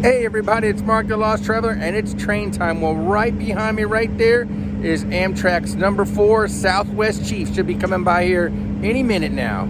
Hey everybody, it's Mark the Lost Traveler, and it's train time. Well, right behind me right there is Amtrak's number 4 Southwest Chief. Should be coming by here any minute now.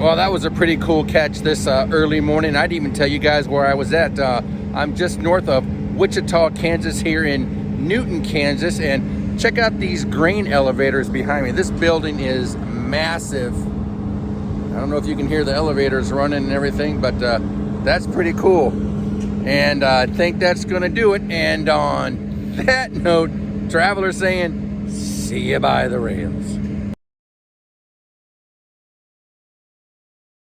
Well, that was a pretty cool catch this early morning. I didn't even tell you guys where I was at. I'm just north of Wichita, Kansas, here in Newton, Kansas, and check out these grain elevators behind me. This building is massive. I don't know if you can hear the elevators running and everything, but that's pretty cool. And I think that's gonna do it. And on that note, travelers saying, see you by the rails.